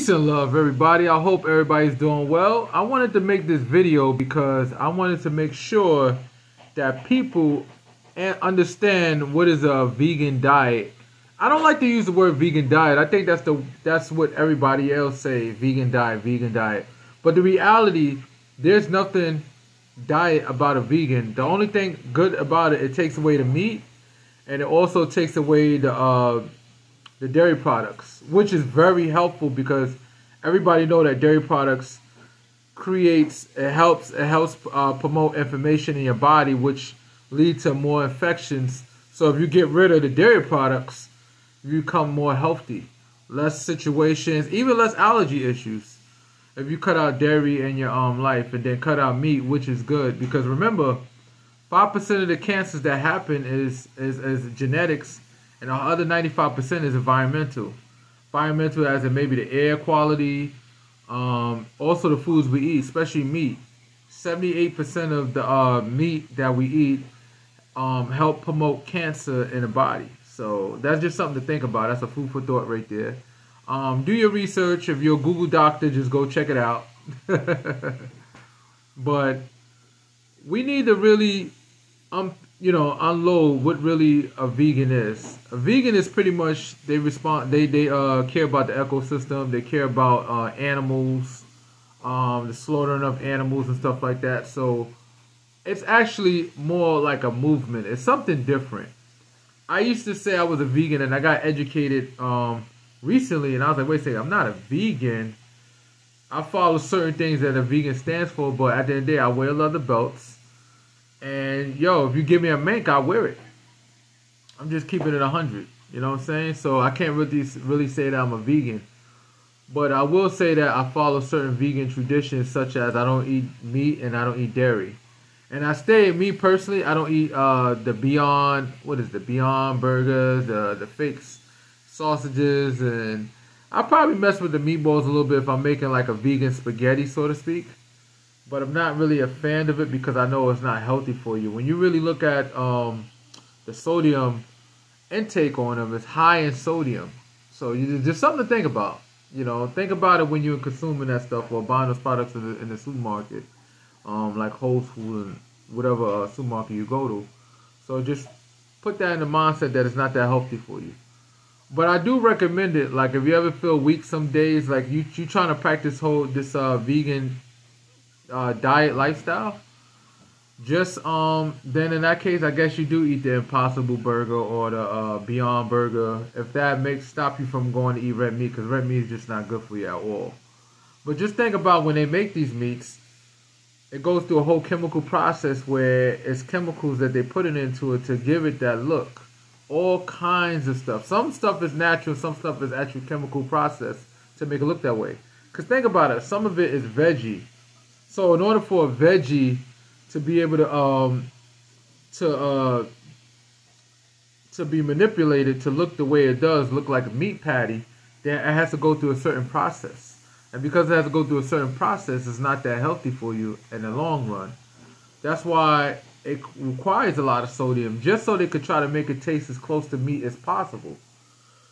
Peace and love, everybody. I hope everybody's doing well. I wanted to make this video because I wanted to make sure that people understand what is a vegan diet. I don't like to use the word vegan diet. I think that's what everybody else say, vegan diet, vegan diet. But the reality, there's nothing diet about a vegan. The only thing good about it takes away the meat, and it also takes away the dairy products, which is very helpful because everybody know that dairy products helps promote inflammation in your body, which leads to more infections. So if you get rid of the dairy products, you become more healthy, less situations, even less allergy issues. If you cut out dairy in your life and then cut out meat, which is good, because remember, 5% of the cancers that happen is genetics, and the other 95% is environmental. Environmental as in maybe the air quality, also the foods we eat, especially meat. 78% of the meat that we eat help promote cancer in the body. So that's just something to think about. That's a food for thought right there. Do your research. If you're a Google doctor, just go check it out. But we need to really unload what really a vegan is. A vegan is pretty much they care about the ecosystem. They care about animals, the slaughtering of animals and stuff like that. So it's actually more like a movement. It's something different. I used to say I was a vegan, and I got educated recently, and I was like, wait a second, I'm not a vegan. I follow certain things that a vegan stands for, but at the end of the day, I wear leather belts. And yo, if you give me a mink, I'll wear it. I'm just keeping it 100. You know what I'm saying? So I can't really say that I'm a vegan. But I will say that I follow certain vegan traditions, such as I don't eat meat and I don't eat dairy. And me personally, I don't eat the Beyond, Beyond burgers, the fake sausages, and I probably mess with the meatballs a little bit if I'm making like a vegan spaghetti, so to speak. But I'm not really a fan of it because I know it's not healthy for you. When you really look at the sodium intake on them, it's high in sodium. So just something to think about. You know, think about it when you're consuming that stuff or buying those products in the supermarket, like Whole Foods and whatever supermarket you go to. So just put that in the mindset that it's not that healthy for you. But I do recommend it. Like if you ever feel weak some days, like you trying to practice this vegan diet lifestyle, just then in that case, I guess you do eat the Impossible Burger or the Beyond Burger if that stop you from going to eat red meat, because red meat is just not good for you at all. But just think about when they make these meats, it goes through a whole chemical process where it's chemicals that they put into it to give it that look. All kinds of stuff. Some stuff is natural, some stuff is actually chemical process to make it look that way. Because think about it, some of it is veggie. So in order for a veggie to be able to be manipulated to look the way it does, look like a meat patty, then it has to go through a certain process. And because it has to go through a certain process, it's not that healthy for you in the long run. That's why it requires a lot of sodium, just so they could try to make it taste as close to meat as possible.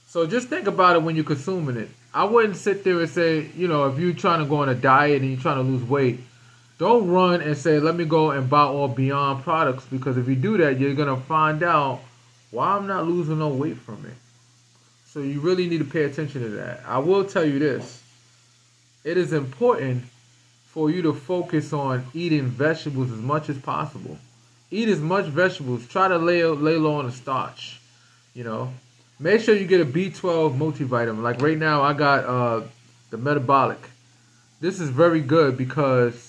So just think about it when you're consuming it. I wouldn't sit there and say, if you're trying to go on a diet and you're trying to lose weight, don't run and say, let me go and buy all Beyond products, because if you do that, you're going to find out why I'm not losing no weight from it. So you really need to pay attention to that. I will tell you this. It is important for you to focus on eating vegetables as much as possible. Eat as much vegetables. Try to lay low on the starch. Make sure you get a B12 multivitamin. Like right now, I got the metabolic. This is very good because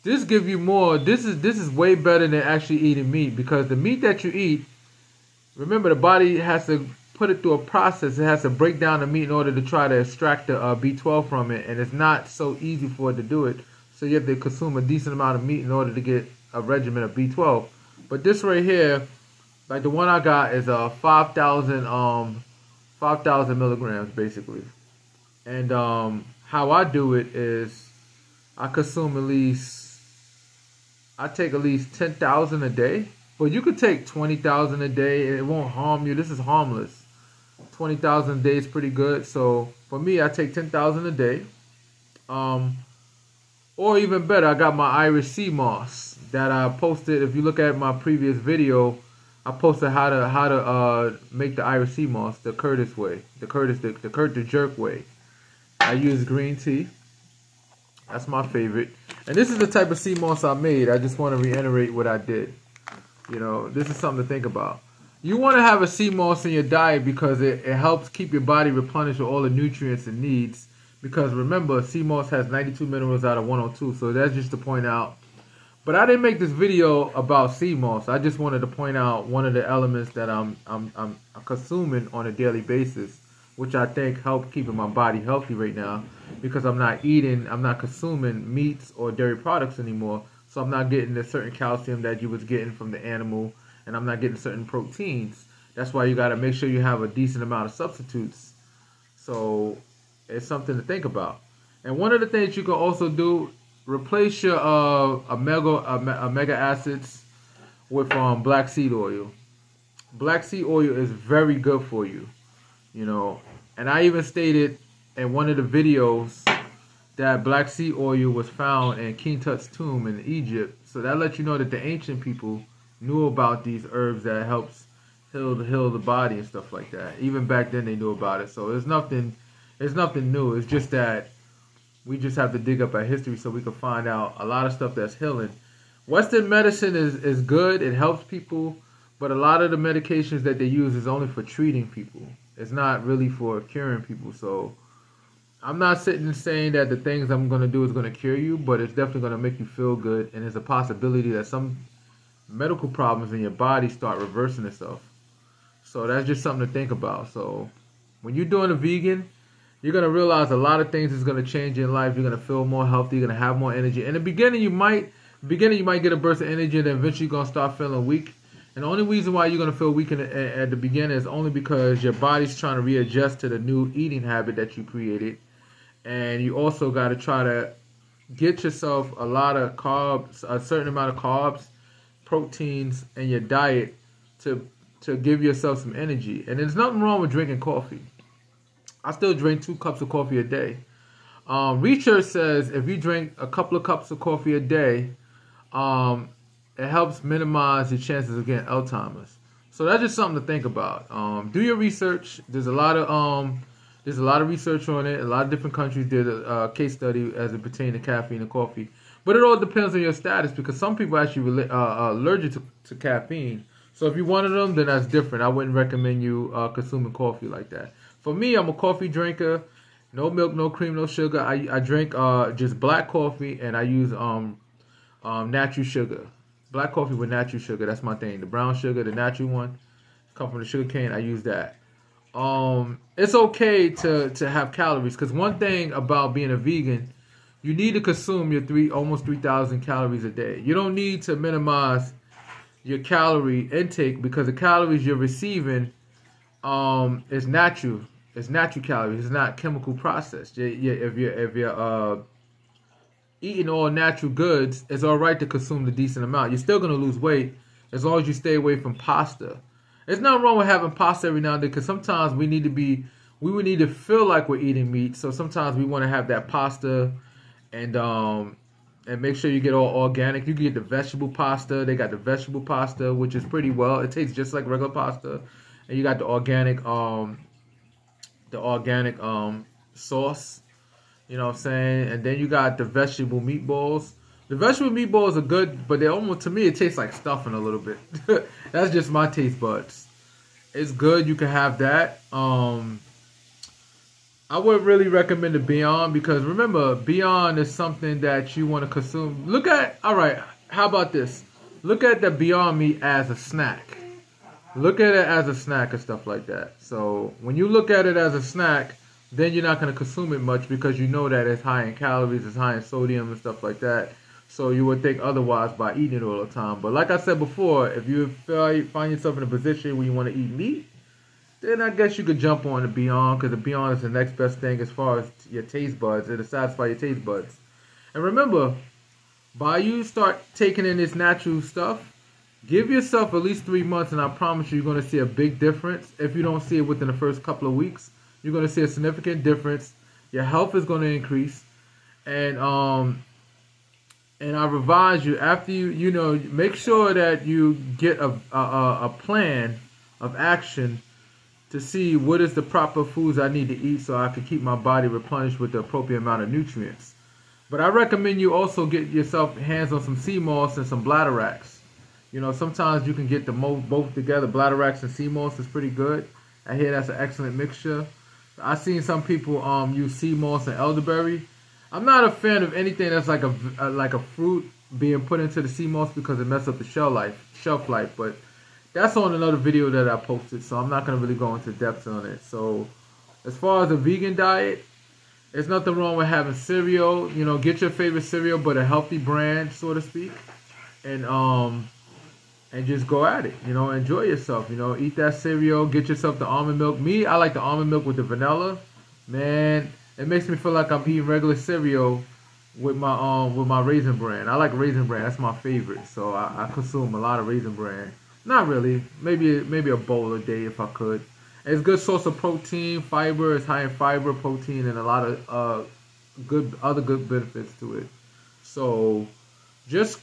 this gives you more. This is way better than actually eating meat, because the meat that you eat, remember, the body has to put it through a process. It has to break down the meat in order to try to extract the B12 from it, and it's not so easy for it to do it. So you have to consume a decent amount of meat in order to get a regimen of B12. But this right here, like the one I got, is 5,000 milligrams basically. And how I do it is I take at least 10,000 a day. But you could take 20,000 a day. It won't harm you. This is harmless. 20,000 a day is pretty good. So for me, I take 10,000 a day. Or even better, I got my Irish sea moss that I posted. If you look at my previous video, I posted how to make the Irish sea moss the Curtis way, the Curt the Jerk way. I use green tea. That's my favorite. And this is the type of sea moss I made. I just want to reiterate what I did. You know, this is something to think about. You want to have a sea moss in your diet because it helps keep your body replenished with all the nutrients it needs. Because remember, sea moss has 92 minerals out of 102. So that's just to point out. But I didn't make this video about sea moss. I just wanted to point out one of the elements that I'm consuming on a daily basis, which I think help keeping my body healthy right now, because I'm not consuming meats or dairy products anymore, so I'm not getting the certain calcium that you was getting from the animal, and I'm not getting certain proteins. That's why you got to make sure you have a decent amount of substitutes. So it's something to think about. And one of the things you can also do, replace your omega acids with black seed oil. Black seed oil is very good for you. You know, and I even stated in one of the videos that black seed oil was found in King Tut's tomb in Egypt. So that lets you know that the ancient people knew about these herbs that helps heal the body and stuff like that. Even back then they knew about it. So it's nothing new. It's just that we just have to dig up our history so we can find out a lot of stuff that's healing. Western medicine is good. It helps people. But a lot of the medications that they use is only for treating people. It's not really for curing people. So I'm not sitting and saying that the things I'm going to do is going to cure you, but it's definitely going to make you feel good. And there's a possibility that some medical problems in your body start reversing itself. So that's just something to think about. So when you're doing a vegan, you're going to realize a lot of things is going to change in life. You're going to feel more healthy. You're going to have more energy. In the beginning, you might get a burst of energy, and then eventually you're going to start feeling weak. And the only reason why you're going to feel weak at the beginning is only because your body's trying to readjust to the new eating habit that you created. And you also got to try to get yourself a lot of carbs, a certain amount of carbs, proteins in your diet to give yourself some energy. And there's nothing wrong with drinking coffee. I still drink 2 cups of coffee a day. Research says if you drink a couple of cups of coffee a day, it helps minimize your chances of getting Alzheimer's. So that's just something to think about. Do your research. There's a lot of research on it. A lot of different countries did a case study as it pertains to caffeine and coffee. But it all depends on your status, because some people actually are allergic to caffeine. So if you're one of them, then that's different. I wouldn't recommend you consuming coffee like that. For me, I'm a coffee drinker. No milk, no cream, no sugar. I drink just black coffee, and I use natural sugar. Black coffee with natural sugar. That's my thing. The brown sugar, the natural one, come from the sugar cane. I use that. It's okay to have calories, because one thing about being a vegan, you need to consume your almost 3,000 calories a day. You don't need to minimize your calorie intake, because the calories you're receiving is natural. It's natural calories. It's not chemical processed. If you're eating all natural goods, it's all right to consume the decent amount. You're still gonna lose weight as long as you stay away from pasta. There's nothing wrong with having pasta every now and then, because sometimes we would need to feel like we're eating meat. So sometimes we want to have that pasta, and make sure you get all organic. You can get the vegetable pasta. They got the vegetable pasta, which is pretty well. It tastes just like regular pasta, and you got the organic sauce. You know what I'm saying? And then you got the vegetable meatballs. The vegetable meatballs are good, but they almost, to me, it tastes like stuffing a little bit. That's just my taste buds. It's good. You can have that. I would really recommend the Beyond, because remember, Beyond is something that you want to consume. All right, how about this? Look at the Beyond Meat as a snack. Look at it as a snack and stuff like that. So when you look at it as a snack, then you're not going to consume it much, because you know that it's high in calories, it's high in sodium and stuff like that. So you would think otherwise by eating it all the time. But like I said before, if you find yourself in a position where you want to eat meat, then I guess you could jump on the Beyond, because the Beyond is the next best thing as far as your taste buds. It'll satisfy your taste buds. And remember, by you start taking in this natural stuff, Give yourself at least 3 months, and I promise you're going to see a big difference. If you don't see it within the first couple of weeks, you're going to see a significant difference. Your health is going to increase, and I advise you, after you know, make sure that you get a plan of action to see what is the proper foods I need to eat so I can keep my body replenished with the appropriate amount of nutrients. But I recommend you also get yourself hands on some sea moss and some bladderwracks. You know, sometimes you can get both together. Bladderwracks and sea moss is pretty good. I hear that's an excellent mixture. I've seen some people use sea moss and elderberry. I'm not a fan of anything that's like a fruit being put into the sea moss because it messes up the shelf life. But that's on another video that I posted, so I'm not going to really go into depth on it. So as far as a vegan diet, there's nothing wrong with having cereal. You know, get your favorite cereal, but a healthy brand, so to speak, and just go at it. You know, enjoy yourself. You know, eat that cereal. Get yourself the almond milk. Me, I like the almond milk with the vanilla. Man, it makes me feel like I'm eating regular cereal with my Raisin Bran. I like Raisin Bran. That's my favorite. So I consume a lot of Raisin Bran. Not really. Maybe a bowl a day if I could. And it's a good source of protein, fiber. It's high in fiber, protein, and a lot of other good benefits to it. So just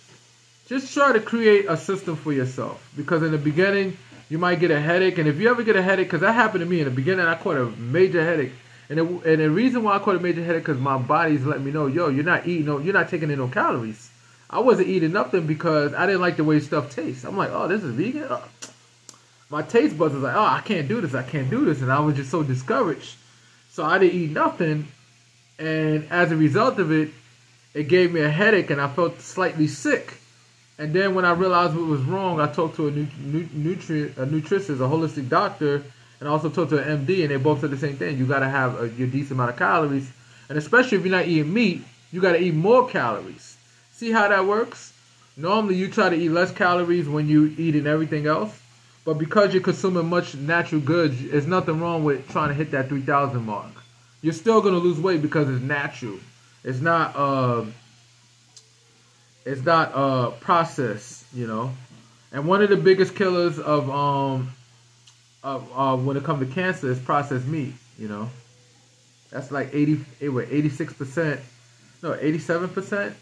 try to create a system for yourself, because in the beginning you might get a headache, and if you ever get a headache, because that happened to me in the beginning, I caught a major headache, and the reason why I caught a major headache because my body's letting me know, yo, you're not taking in no calories. I wasn't eating nothing because I didn't like the way stuff tastes. I'm like, oh, this is vegan. Oh. My taste buds was like, oh, I can't do this, and I was just so discouraged. So I didn't eat nothing, and as a result of it, it gave me a headache, and I felt slightly sick. And then when I realized what was wrong, I talked to a nutritionist, a holistic doctor, and I also talked to an MD, and they both said the same thing. You got to have your decent amount of calories, and especially if you're not eating meat, you got to eat more calories. See how that works? Normally, you try to eat less calories when you eating everything else, but because you're consuming much natural goods, there's nothing wrong with trying to hit that 3,000 mark. You're still going to lose weight because it's natural. It's not processed, you know. And one of the biggest killers of when it comes to cancer is processed meat, you know. That's like 87%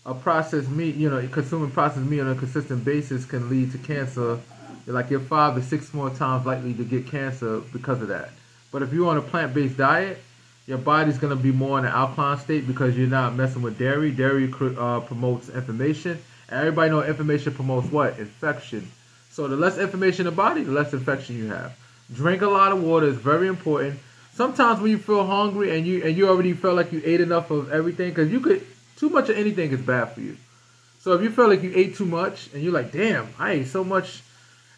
of processed meat, you know, consuming processed meat on a consistent basis can lead to cancer. Like you're 5 to 6 more times likely to get cancer because of that. But if you're on a plant-based diet, your body's going to be more in an alkaline state because you're not messing with dairy. Dairy promotes inflammation. Everybody knows inflammation promotes what? Infection. So the less inflammation in the body, the less infection you have. Drink a lot of water is very important. Sometimes when you feel hungry and you already feel like you ate enough of everything, because too much of anything is bad for you. So if you feel like you ate too much and you're like, damn, I ate so much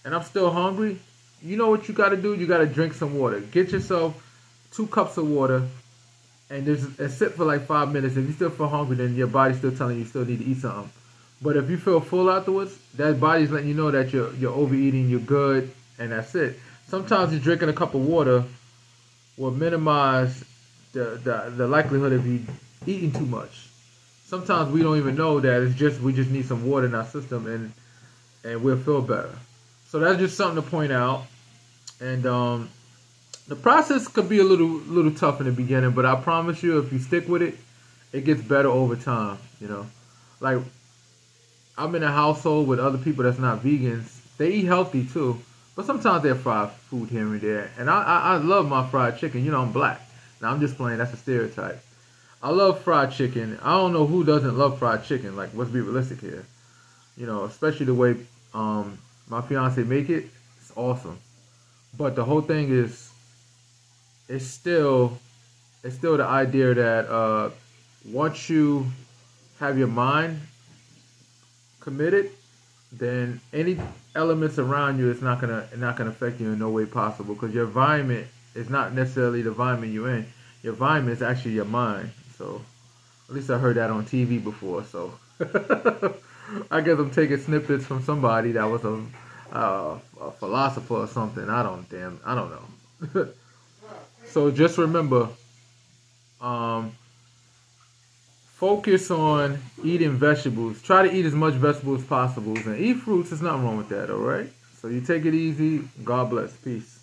and I'm still hungry, you know what you got to do? You got to drink some water. Get yourself 2 cups of water and sit for like 5 minutes. If you still feel hungry, then your body's still telling you still need to eat something. But if you feel full afterwards, that body's letting you know that you're overeating, you're good, and that's it. Sometimes just drinking a cup of water will minimize the likelihood of you eating too much. Sometimes we don't even know that we just need some water in our system and we'll feel better. So that's just something to point out. And the process could be a little tough in the beginning, but I promise you, if you stick with it, it gets better over time. You know, like I'm in a household with other people that's not vegans. They eat healthy too, but sometimes they fry food here and there. And I love my fried chicken. You know, I'm black. Now I'm just playing. That's a stereotype. I love fried chicken. I don't know who doesn't love fried chicken. Like, let's be realistic here. You know, especially the way my fiance make it. It's awesome. But the whole thing is, it's still the idea that once you have your mind committed, then any elements around you is not gonna affect you in no way possible, because your environment is not necessarily the environment you're in. Your environment is actually your mind. So at least I heard that on TV before. So I guess I'm taking snippets from somebody that was a philosopher or something. I don't know. So just remember, focus on eating vegetables. Try to eat as much vegetables as possible and eat fruits. There's nothing wrong with that, all right? So you take it easy. God bless. Peace.